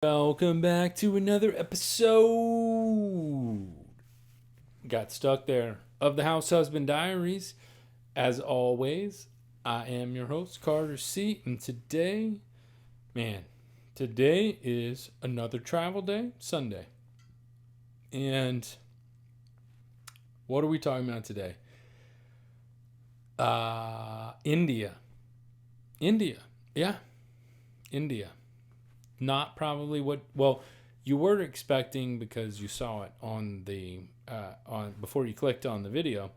Welcome back to another episode. Got stuck there of the House Husband Diaries. As always, I am your host, Carter C. And today is another travel day, Sunday. And what are we talking about today? India. India. Yeah, India. Not probably you were expecting because you saw it on the on before you clicked on the video,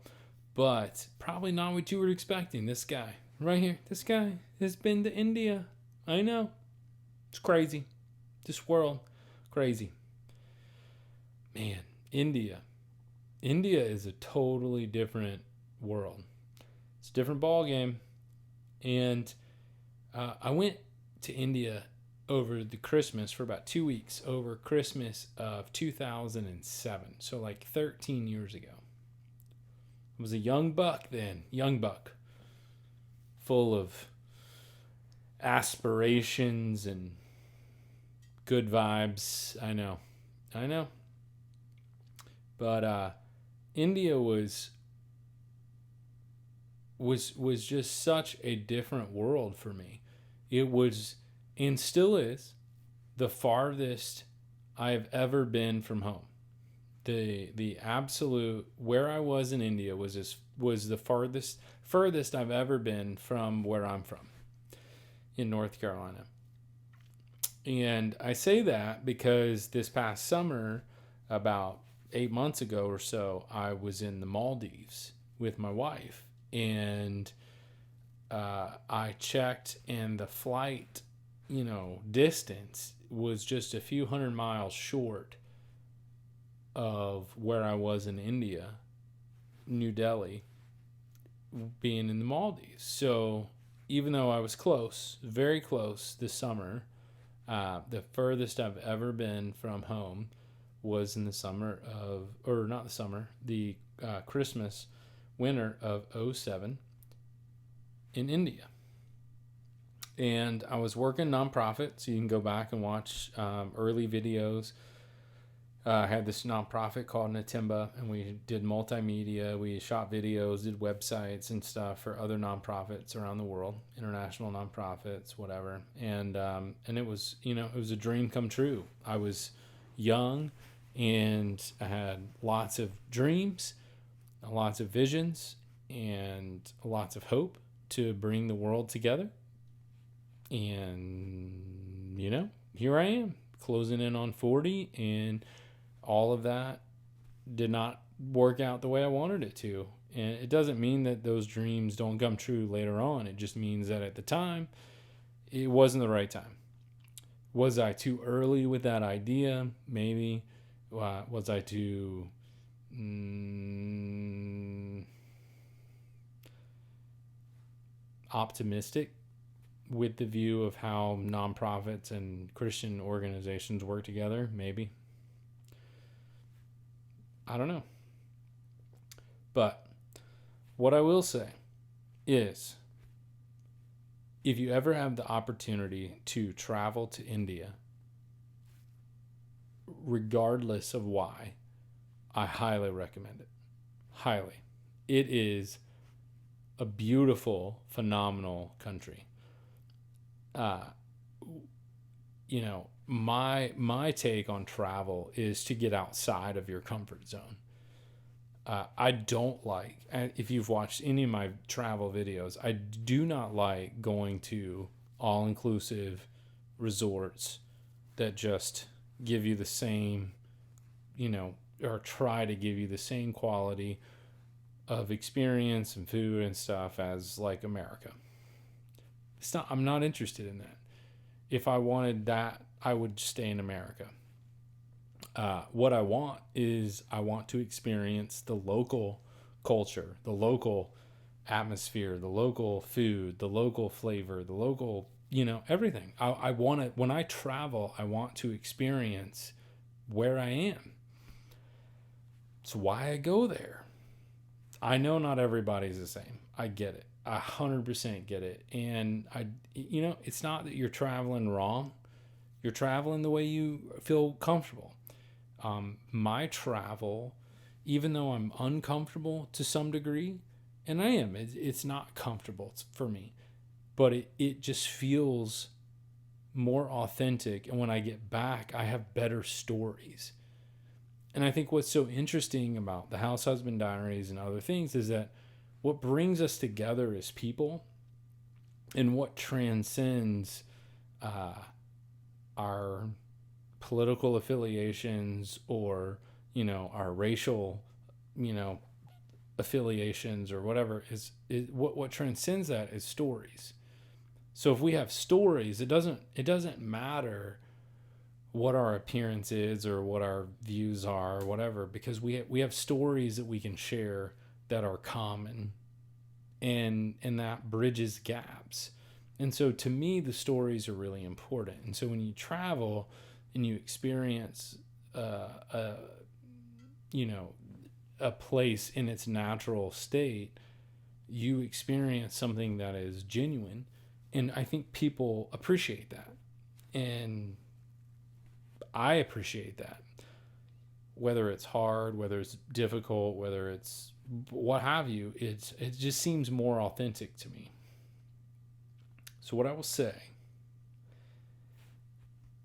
but probably not what you were expecting. This guy right here, this guy has been to India. I know, it's crazy. This world, crazy. Man, India. India is a totally different world. It's a different ball game, and I went to India over the Christmas for about 2 weeks over Christmas of 2007. So like 13 years ago. I was a young buck then, young buck, full of aspirations and good vibes. I know. But India was just such a different world for me. It was and still is the farthest I've ever been from home. The absolute where I was in India was the furthest I've ever been from where I'm from in North Carolina. And I say that because this past summer, about 8 months ago or so, I was in the Maldives with my wife, and I checked, and the flight, distance was just a few hundred miles short of where I was in India, New Delhi, being in the Maldives. So even though I was close, very close this summer, the furthest I've ever been from home was in the summer of, or not the summer, the Christmas, winter of '07 in India. And I was working nonprofit, so you can go back and watch early videos. I had this nonprofit called Natimba, and we did multimedia. We shot videos, did websites and stuff for other nonprofits around the world, international nonprofits, whatever. And it was it was a dream come true. I was young, and I had lots of dreams, lots of visions, and lots of hope to bring the world together. And here I am closing in on 40, and all of that did not work out the way I wanted it to. And it doesn't mean that those dreams don't come true later on. It just means that at the time it wasn't the right time. Was I too early with that idea? Maybe. Was I too optimistic with the view of how nonprofits and Christian organizations work together? Maybe. I don't know. But what I will say is, if you ever have the opportunity to travel to India, regardless of why, I highly recommend it. Highly. It is a beautiful, phenomenal country. uh, my take on travel is to get outside of your comfort zone. I don't like, if you've watched any of my travel videos, I do not like going to all inclusive resorts that just give you the same, or try to give you the same quality of experience and food and stuff as like America. I'm not interested in that. If I wanted that, I would stay in America. What I want is I want to experience the local culture, the local atmosphere, the local food, the local flavor, the local, everything. I want to, when I travel, I want to experience where I am. It's why I go there. I know not everybody's the same. I get it. I 100% get it. And it's not that you're traveling wrong. You're traveling the way you feel comfortable. My travel, even though I'm uncomfortable to some degree, and I am, it's not comfortable for me, but it just feels more authentic. And when I get back, I have better stories. And I think what's so interesting about the House Husband Diaries and other things is that what brings us together as people and what transcends our political affiliations or, our racial, affiliations or whatever is what transcends that is stories. So if we have stories, it doesn't matter what our appearance is or what our views are or whatever, because we have stories that we can share that are common, and that bridges gaps. And so to me, the stories are really important. And so when you travel and you experience a place in its natural state, you experience something that is genuine. And I think people appreciate that. And I appreciate that. Whether it's hard, whether it's difficult, whether it's what have you, it just seems more authentic to me. So what I will say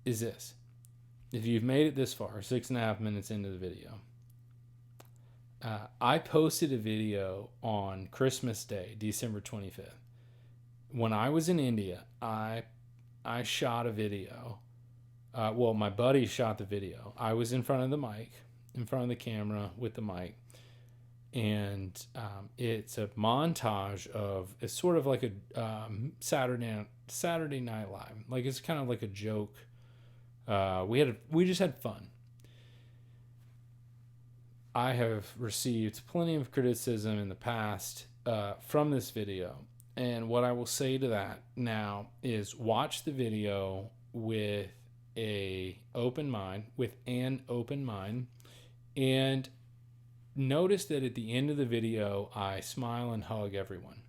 is this. If you've made it this far, 6.5 minutes into the video, I posted a video on Christmas Day, December 25th. When I was in India, I shot a video. My buddy shot the video. I was in front of the mic, in front of the camera with the mic. And it's a montage of, it's sort of like a Saturday Night Live. Like, it's kind of like a joke. We just had fun. I have received plenty of criticism in the past from this video. And what I will say to that now is watch the video with an open mind, and notice that at the end of the video, I smile and hug everyone.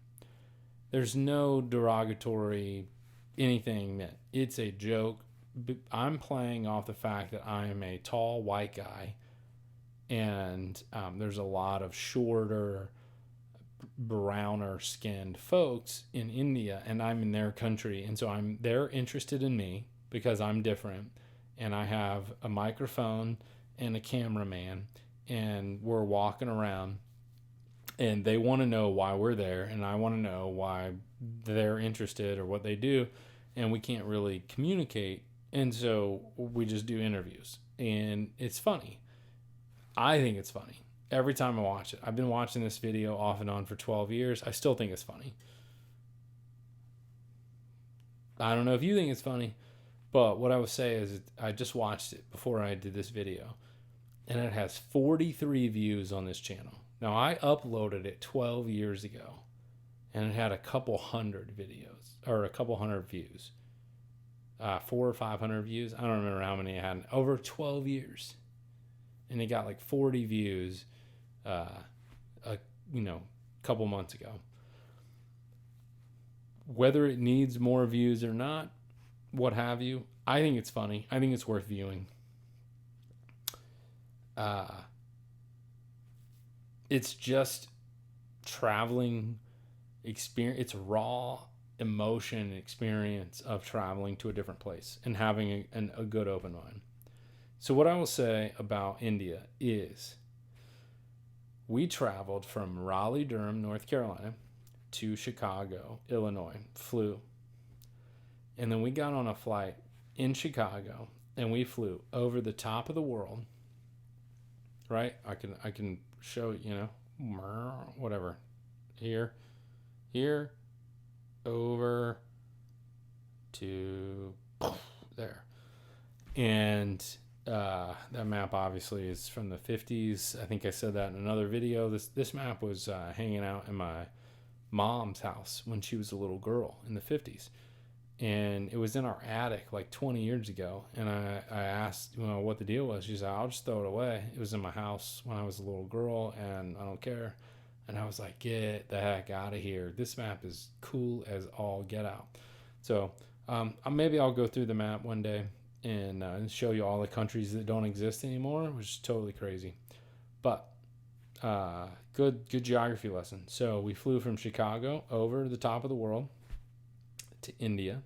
There's no derogatory anything. That it's a joke. I'm playing off the fact that I am a tall white guy, and there's a lot of shorter, browner skinned folks in India, and I'm in their country, and so they're interested in me because I'm different, and I have a microphone and a cameraman, and we're walking around, and they want to know why we're there, and I want to know why they're interested or what they do, and we can't really communicate, and so we just do interviews, and it's funny. I think it's funny every time I watch it. I've been watching this video off and on for 12 years. I still think it's funny. I don't know if you think it's funny, but what I would say is I just watched it before I did this video, and it has 43 views on this channel. Now, I uploaded it 12 years ago, and it had a couple hundred videos, or a couple hundred views. 400 or 500 views. I don't remember how many it had. Over 12 years. And it got like 40 views a couple months ago. Whether it needs more views or not, what have you, I think it's funny. I think it's worth viewing. It's just traveling experience. It's raw emotion experience of traveling to a different place and having a good open mind. So what I will say about India is we traveled from Raleigh-Durham, North Carolina to Chicago, Illinois, flew. And then we got on a flight in Chicago and we flew over the top of the world. Right? I can show it, whatever. Here, over to there. And that map obviously is from the 50s. I think I said that in another video. This map was hanging out in my mom's house when she was a little girl in the 50s. And it was in our attic like 20 years ago. And I asked what the deal was. She said, I'll just throw it away. It was in my house when I was a little girl and I don't care. And I was like, get the heck out of here. This map is cool as all get out. So maybe I'll go through the map one day and show you all the countries that don't exist anymore, which is totally crazy. But good geography lesson. So we flew from Chicago over the top of the world to India,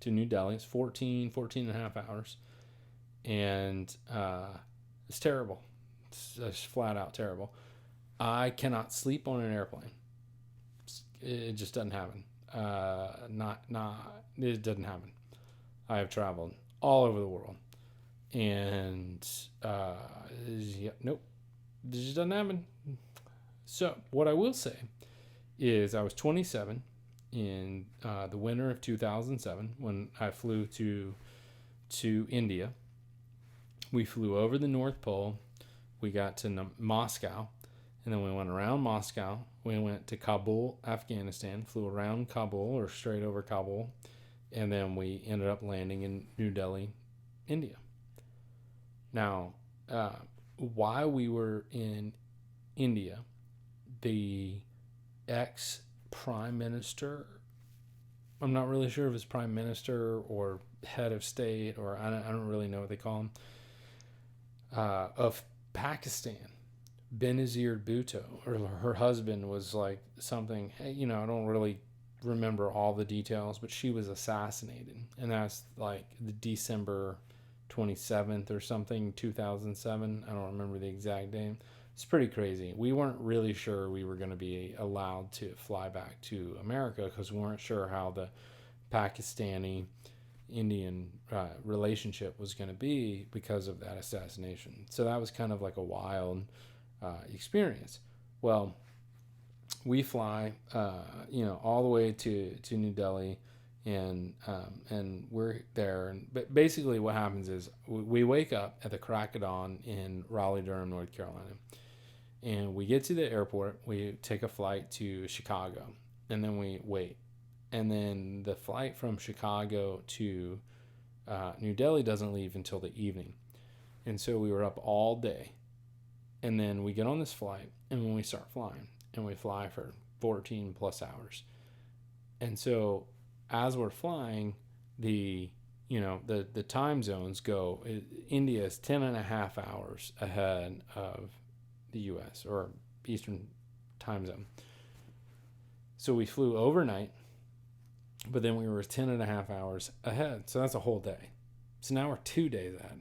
to New Delhi. It's 14 and a half hours. And it's terrible. It's flat out terrible. I cannot sleep on an airplane. It just doesn't happen. It doesn't happen. I have traveled all over the world. And nope. It just doesn't happen. So what I will say is I was 27 in the winter of 2007 when I flew to India. We flew over the North Pole. We got to Moscow, and then we went around Moscow. We went to Kabul, Afghanistan, flew around Kabul or straight over Kabul, and then we ended up landing in New Delhi, India. Now, while we were in India, the ex-prime minister, I'm not really sure if it's prime minister or head of state, or I don't really know what they call him, of Pakistan, Benazir Bhutto, or her husband was like something, I don't really remember all the details, but she was assassinated. And that's like the December 27th or something, 2007. I don't remember the exact date. It's pretty crazy. We weren't really sure we were going to be allowed to fly back to America because we weren't sure how the Pakistani Indian relationship was going to be because of that assassination. So that was kind of like a wild experience. Well, we fly, all the way to New Delhi, and we're there. But basically, what happens is we wake up at the crack of dawn in Raleigh-Durham, North Carolina, and we get to the airport. We take a flight to Chicago, and then we wait. And then the flight from Chicago to New Delhi doesn't leave until the evening. And so we were up all day. And then we get on this flight, and when we start flying, and we fly for 14 plus hours. And so as we're flying, the time zones go. India is 10 and a half hours ahead of the U.S. or Eastern time zone. So we flew overnight, but then we were 10 and a half hours ahead. So that's a whole day. So now we're 2 days ahead.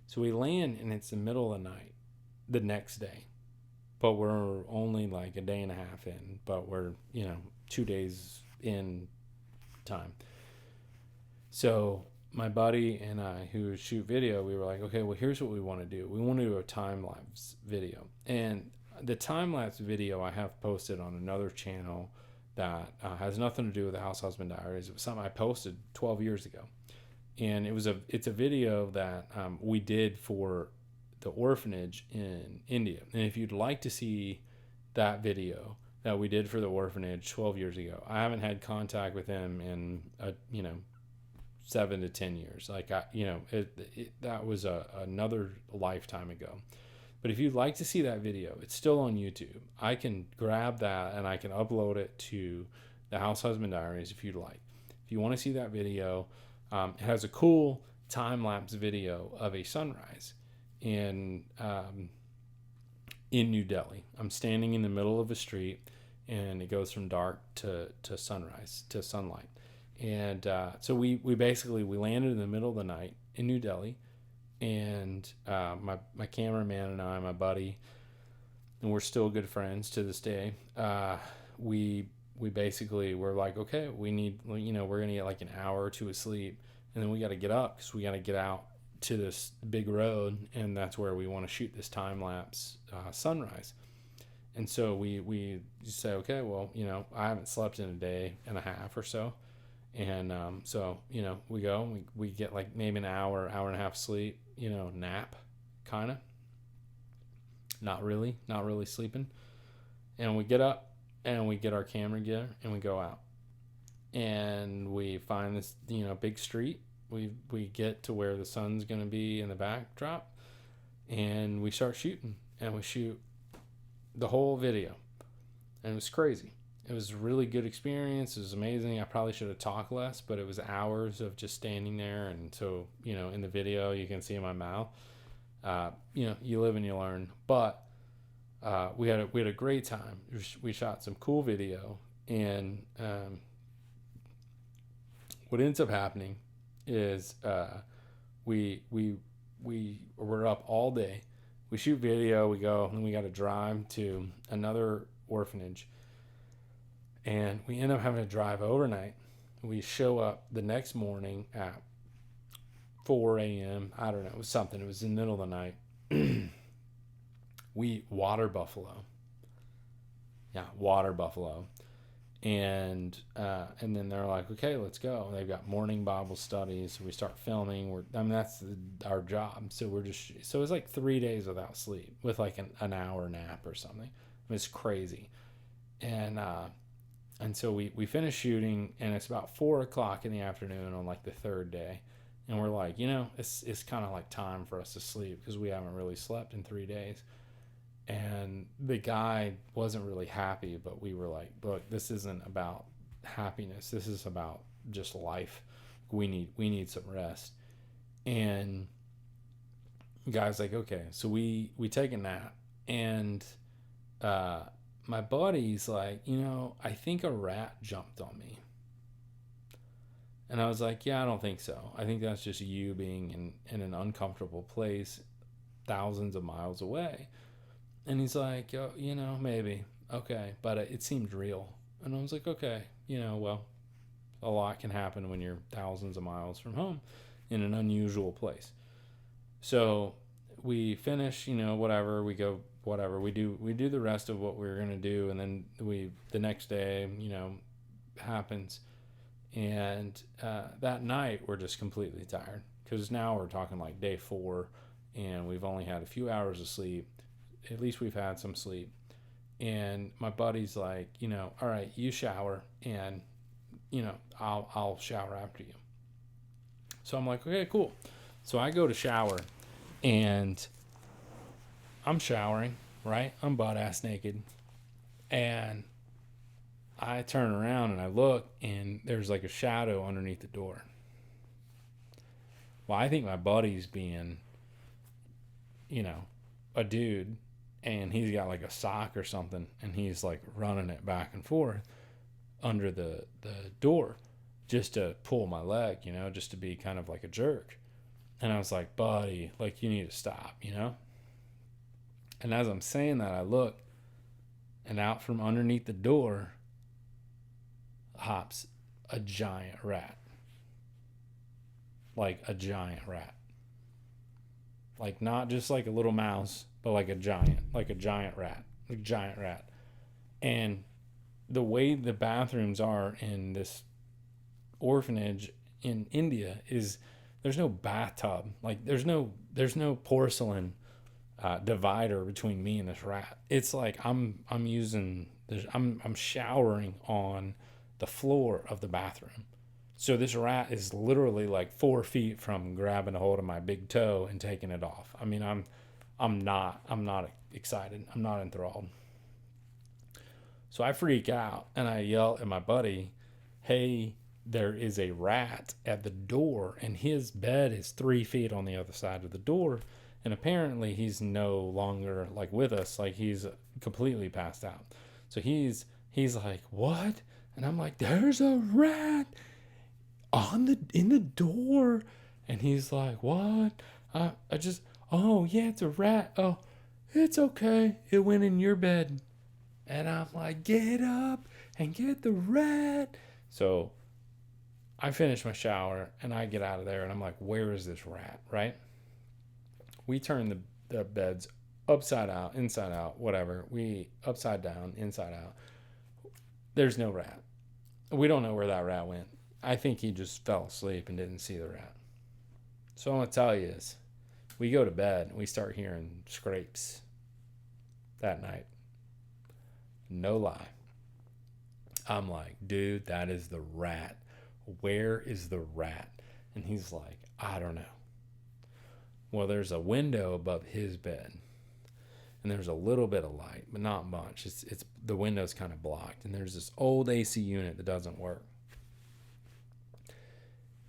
So we land, and it's the middle of the night the next day. But we're only like a day and a half in. But we're, 2 days in time. So my buddy and I, who shoot video, we were like, okay, well, here's what we want to do. We want to do a time-lapse video. And the time-lapse video I have posted on another channel that has nothing to do with the House Husband Diaries. It was something I posted 12 years ago. And it's a video that we did for the orphanage in India. And if you'd like to see that video that we did for the orphanage 12 years ago, I haven't had contact with him in 7 to 10 years. Like that was another lifetime ago. But if you'd like to see that video, it's still on YouTube. I can grab that and I can upload it to the House Husband Diaries if you'd like. If you want to see that video, it has a cool time-lapse video of a sunrise in New Delhi. I'm standing in the middle of a street, and it goes from dark to sunrise, to sunlight. And so we landed in the middle of the night in New Delhi, and my cameraman and I, my buddy, and we're still good friends to this day. We basically were like, okay, we need, we're gonna get like an hour or two of sleep, and then we got to get up because we got to get out to this big road, and that's where we want to shoot this time lapse sunrise. And so we just say, okay, well, I haven't slept in a day and a half or so. And so, we go, we get like maybe an hour and a half sleep, nap, kind of. Not really sleeping. And we get up and we get our camera gear and we go out. And we find this, big street. We get to where the sun's going to be in the backdrop. And we start shooting. And we shoot the whole video. And it was crazy. it was a really good experience. It was amazing. I probably should have talked less, but it was hours of just standing there. And so, in the video, you can see my mouth. You live and you learn. But we had a great time. We shot some cool video, and what ends up happening is we were up all day. We shoot video, we go, and we got to drive to another orphanage, and we end up having to drive overnight. We show up the next morning at 4 a.m. I don't know, it was something. It was in the middle of the night. We water buffalo. Yeah, water buffalo. And then they're like, okay, let's go. They've got morning Bible studies. We start filming. That's our job. So it was like 3 days without sleep with like an hour nap or something. It was crazy. And so we finish shooting, and it's about 4:00 in the afternoon on like the third day. And we're like, it's kind of like time for us to sleep because we haven't really slept in 3 days. And the guy wasn't really happy, but we were like, look, this isn't about happiness. This is about just life. We need some rest. And the guy's like, okay. So we take a nap, and my buddy's like, I think a rat jumped on me. And I was like, yeah, I don't think so. I think that's just you being in an uncomfortable place thousands of miles away. And he's like, maybe. Okay. But it seemed real. And I was like, okay, well, a lot can happen when you're thousands of miles from home in an unusual place. So we finish, whatever, we go, whatever, we do the rest of what we were going to do. And then the next day, happens. And that night we're just completely tired, because now we're talking like day 4, and we've only had a few hours of sleep. At least we've had some sleep. And my buddy's like, all right, you shower, and I'll shower after you. So I'm like, okay, cool. So I go to shower, and I'm showering, right? I'm butt ass naked, and I turn around and I look, and there's like a shadow underneath the door. Well, I think my buddy's being, a dude, and he's got like a sock or something, and he's like running it back and forth under the door just to pull my leg, just to be kind of like a jerk. And I was like, buddy, like, you need to stop, And as I'm saying that, I look, and out from underneath the door hops a giant rat. Like a giant rat. Like not just like a little mouse, but like a giant rat. Like a giant rat. And the way the bathrooms are in this orphanage in India is there's no bathtub. Like there's no porcelain divider between me and this rat. It's like I'm showering on the floor of the bathroom. So this rat is literally like 4 feet from grabbing a hold of my big toe and taking it off. I mean, I'm not excited. I'm not enthralled. So I freak out and I yell at my buddy, hey, there is a rat at the door, and his bed is 3 feet on the other side of the door. And apparently he's no longer like with us. Like he's completely passed out. So he's like, what? And I'm like, there's a rat in the door. And he's like, what? Oh yeah, it's a rat. Oh, it's okay. It went in your bed. And I'm like, get up and get the rat. So I finish my shower and I get out of there, and I'm like, where is this rat, right? We turn the beds upside out, inside out, whatever. We upside down, inside out. There's no rat. We don't know where that rat went. I think he just fell asleep and didn't see the rat. So what I'm going to tell you is, we go to bed and we start hearing scrapes that night. No lie. I'm like, dude, that is the rat. Where is the rat? And he's like, I don't know. Well, there's a window above his bed. and there's a little bit of light, but not much. It's the window's kind of blocked, and there's this old AC unit that doesn't work.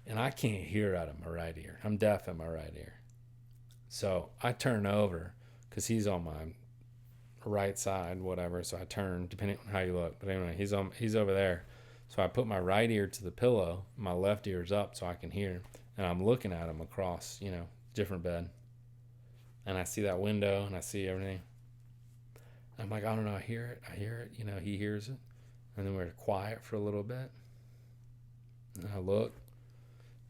And I can't hear out of my right ear. I'm deaf in my right ear. So I turn over because he's on my right side, whatever. So I turn, depending on how you look. But anyway, he's over there. So I put my right ear to the pillow. My left ear's up so I can hear. And I'm looking at him across, different bed. And I see that window and I see everything. I'm like, I don't know. I hear it. He hears it. And then we're quiet for a little bit. And I look.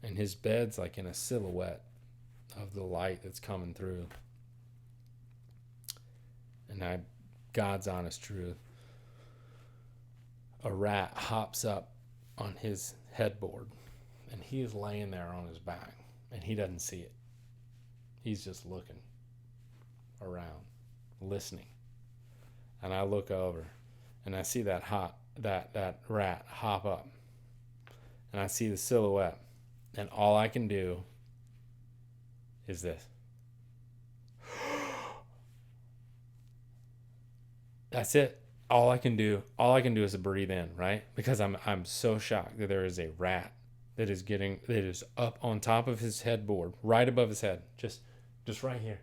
And his bed's like in a silhouette of the light that's coming through. And God's honest truth, a rat hops up on his headboard, and he is laying there on his back, and he doesn't see it. He's just looking around, listening. And I look over, and I see that rat hop up, and I see the silhouette. And all I can do is this. That's it. All I can do is breathe in, right? Because I'm so shocked that there is a rat that is up on top of his headboard, right above his head, just right here.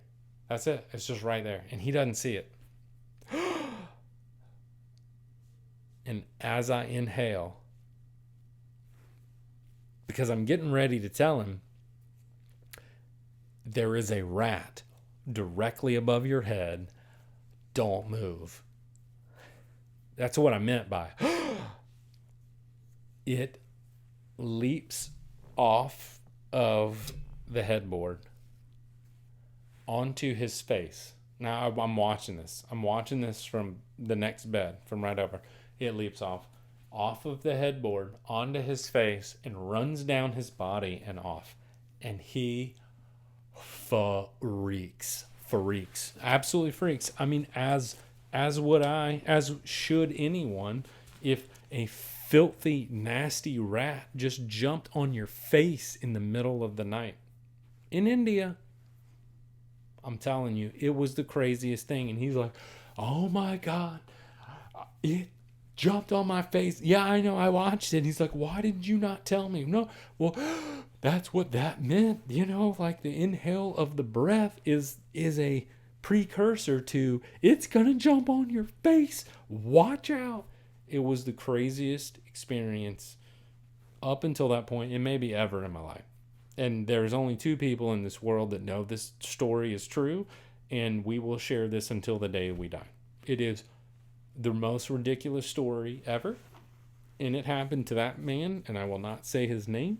That's it. It's just right there, and he doesn't see it. And as I inhale, because I'm getting ready to tell him, there is a rat directly above your head. Don't move. That's what I meant by it leaps off of the headboard onto his face. Now I'm watching this. I'm watching this from the next bed, from right over. It leaps off of the headboard onto his face and runs down his body and off. And he freaks, absolutely freaks. I mean, as should anyone, if a filthy, nasty rat just jumped on your face in the middle of the night. In India, I'm telling you, it was the craziest thing. And he's like, oh my God, it jumped on my face. Yeah, I know, I watched it. He's like, why did you not tell me? No, well, that's what that meant. Like the inhale of the breath is a precursor to it's gonna jump on your face. Watch out. It was the craziest experience up until that point, and maybe ever in my life. And there's only 2 people in this world that know this story is true, and we will share this until the day we die. It is the most ridiculous story ever, and it happened to that man, and I will not say his name.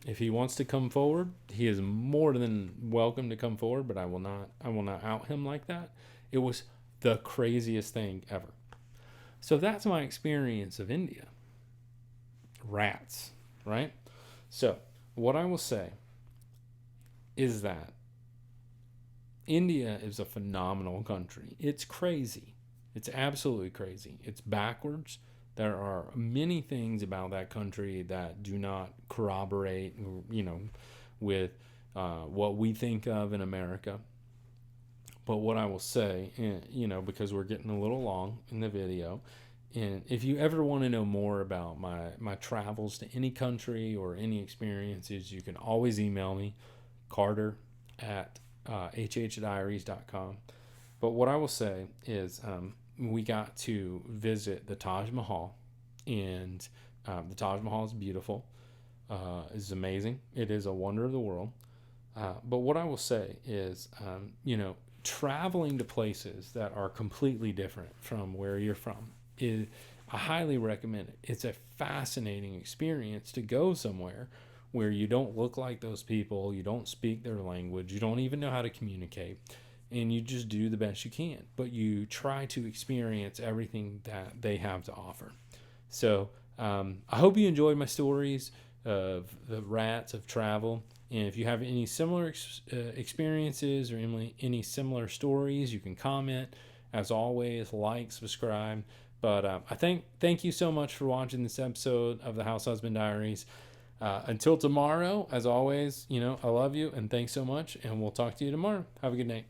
If he wants to come forward, he is more than welcome to come forward, but I will not out him like that. It was the craziest thing ever. So that's my experience of India. Rats, right? So what I will say is that India is a phenomenal country. It's crazy. It's absolutely crazy. It's backwards. There are many things about that country that do not corroborate, with what we think of in America. But what I will say, because we're getting a little long in the video, and if you ever want to know more about my travels to any country or any experiences, you can always email me, carter@hhdiaries.com. But what I will say is we got to visit the Taj Mahal, and the Taj Mahal is beautiful. It's amazing. It is a wonder of the world. But what I will say is, traveling to places that are completely different from where you're from, I highly recommend it. It's a fascinating experience to go somewhere where you don't look like those people, you don't speak their language, you don't even know how to communicate, and you just do the best you can. But you try to experience everything that they have to offer. So I hope you enjoyed my stories of the rats of travel. And if you have any similar experiences or any similar stories, you can comment. As always, like, subscribe. But thank you so much for watching this episode of the House Husband Diaries. Until tomorrow, as always, I love you and thanks so much. And we'll talk to you tomorrow. Have a good night.